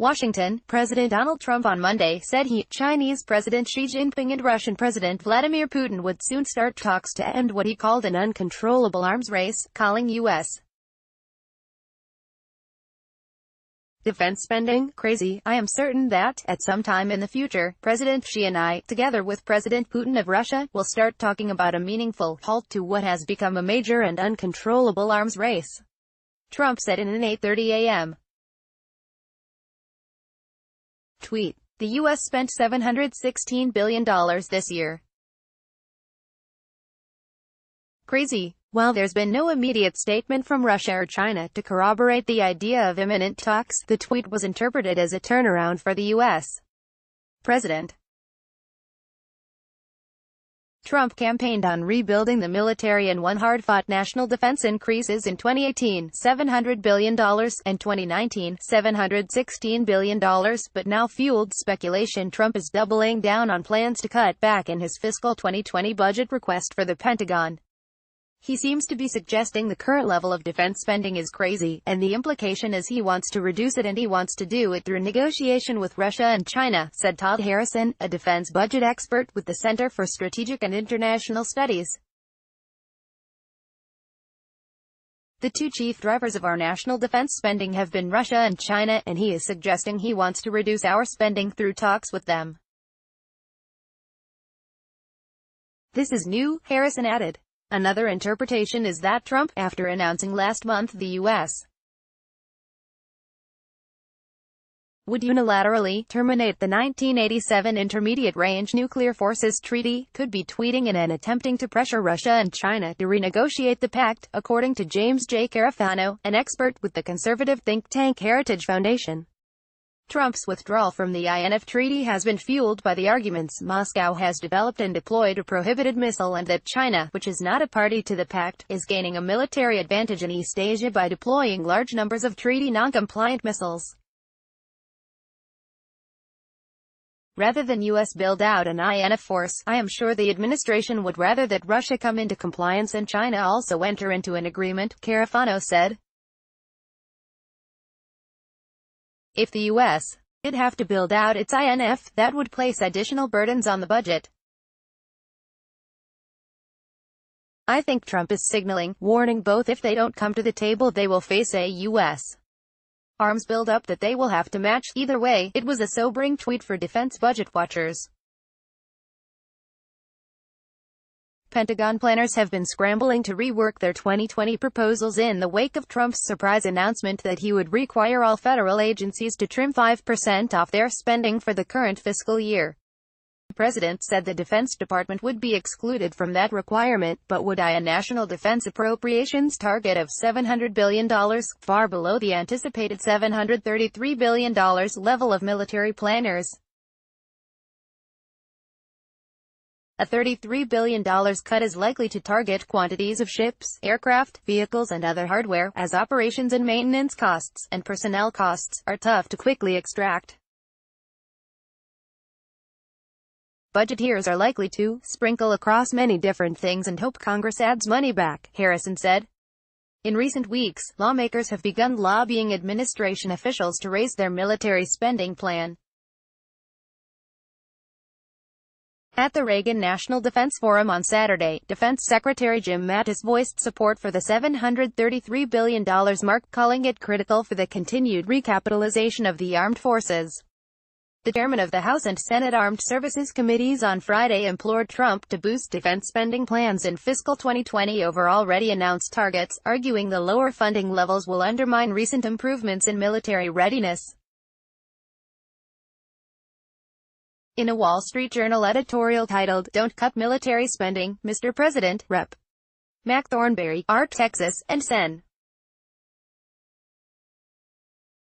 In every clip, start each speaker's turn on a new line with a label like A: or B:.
A: Washington, President Donald Trump on Monday said Chinese President Xi Jinping and Russian President Vladimir Putin would soon start talks to end what he called an uncontrollable arms race, calling U.S. defense spending crazy. I am certain that, at some time in the future, President Xi and I, together with President Putin of Russia, will start talking about a meaningful halt to what has become a major and uncontrollable arms race, Trump said in an 8:30 a.m. tweet. The U.S. spent $716 billion this year. Crazy. While there's been no immediate statement from Russia or China to corroborate the idea of imminent talks, the tweet was interpreted as a turnaround for the U.S. president. Trump campaigned on rebuilding the military and won hard-fought national defense increases in 2018, $700 billion, and 2019, $716 billion, but now fueled speculation Trump is doubling down on plans to cut back in his fiscal 2020 budget request for the Pentagon. He seems to be suggesting the current level of defense spending is crazy, and the implication is he wants to reduce it and he wants to do it through negotiation with Russia and China, said Todd Harrison, a defense budget expert with the Center for Strategic and International Studies. The two chief drivers of our national defense spending have been Russia and China, and he is suggesting he wants to reduce our spending through talks with them. This is new, Harrison added. Another interpretation is that Trump, after announcing last month the U.S. would unilaterally terminate the 1987 Intermediate-Range Nuclear Forces Treaty, could be tweeting in and attempting to pressure Russia and China to renegotiate the pact, according to James J. Carafano, an expert with the conservative think tank Heritage Foundation. Trump's withdrawal from the INF Treaty has been fueled by the arguments Moscow has developed and deployed a prohibited missile and that China, which is not a party to the pact, is gaining a military advantage in East Asia by deploying large numbers of treaty non-compliant missiles. Rather than U.S. build out an INF force, I am sure the administration would rather that Russia come into compliance and China also enter into an agreement, Carafano said. If the U.S. did have to build out its INF, that would place additional burdens on the budget. I think Trump is signaling, warning both if they don't come to the table they will face a U.S. arms buildup that they will have to match. Either way, it was a sobering tweet for defense budget watchers. Pentagon planners have been scrambling to rework their 2020 proposals in the wake of Trump's surprise announcement that he would require all federal agencies to trim 5% off their spending for the current fiscal year. The president said the Defense Department would be excluded from that requirement, but would a national defense appropriations target of $700 billion, far below the anticipated $733 billion level of military planners. A $33 billion cut is likely to target quantities of ships, aircraft, vehicles and other hardware, as operations and maintenance costs, and personnel costs, are tough to quickly extract. Budgeteers are likely to sprinkle across many different things and hope Congress adds money back, Harrison said. In recent weeks, lawmakers have begun lobbying administration officials to raise their military spending plan. At the Reagan National Defense Forum on Saturday, Defense Secretary Jim Mattis voiced support for the $733 billion mark, calling it critical for the continued recapitalization of the armed forces. The chairman of the House and Senate Armed Services Committees on Friday implored Trump to boost defense spending plans in fiscal 2020 over already announced targets, arguing the lower funding levels will undermine recent improvements in military readiness. In a Wall Street Journal editorial titled, "Don't Cut Military Spending, Mr. President," Rep. Mac Thornberry, R. Texas, and Sen.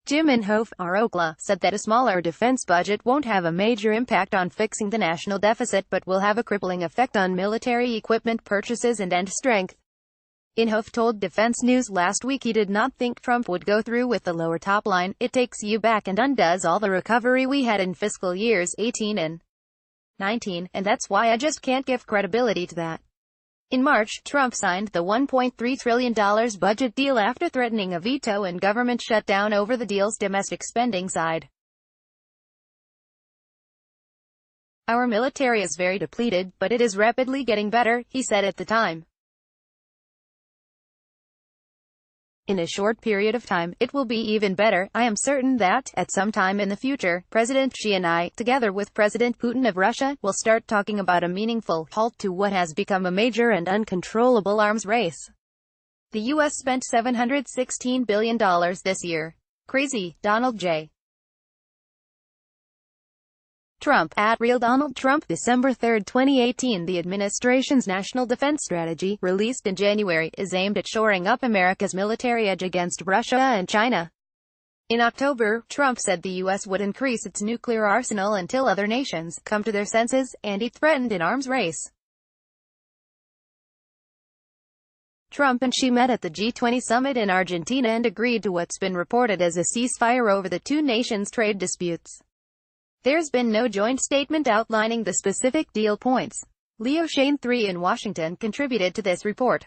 A: Jim Inhofe, R. Oklahoma, said that a smaller defense budget won't have a major impact on fixing the national deficit but will have a crippling effect on military equipment purchases and end strength. Inhofe told Defense News last week he did not think Trump would go through with the lower top line. It takes you back and undoes all the recovery we had in fiscal years 18 and 19, and that's why I just can't give credibility to that. In March, Trump signed the $1.3 trillion budget deal after threatening a veto and government shutdown over the deal's domestic spending side. Our military is very depleted, but it is rapidly getting better, he said at the time. In a short period of time, it will be even better. I am certain that, at some time in the future, President Xi and I, together with President Putin of Russia, will start talking about a meaningful halt to what has become a major and uncontrollable arms race. The U.S. spent $716 billion this year. Crazy, Donald J. Trump, at Real Donald Trump. December 3, 2018. The administration's National Defense Strategy, released in January, is aimed at shoring up America's military edge against Russia and China. In October, Trump said the U.S. would increase its nuclear arsenal until other nations come to their senses, and he threatened an arms race. Trump and Xi met at the G20 summit in Argentina and agreed to what's been reported as a ceasefire over the two nations' trade disputes. There's been no joint statement outlining the specific deal points. Leo Shane 3 in Washington contributed to this report.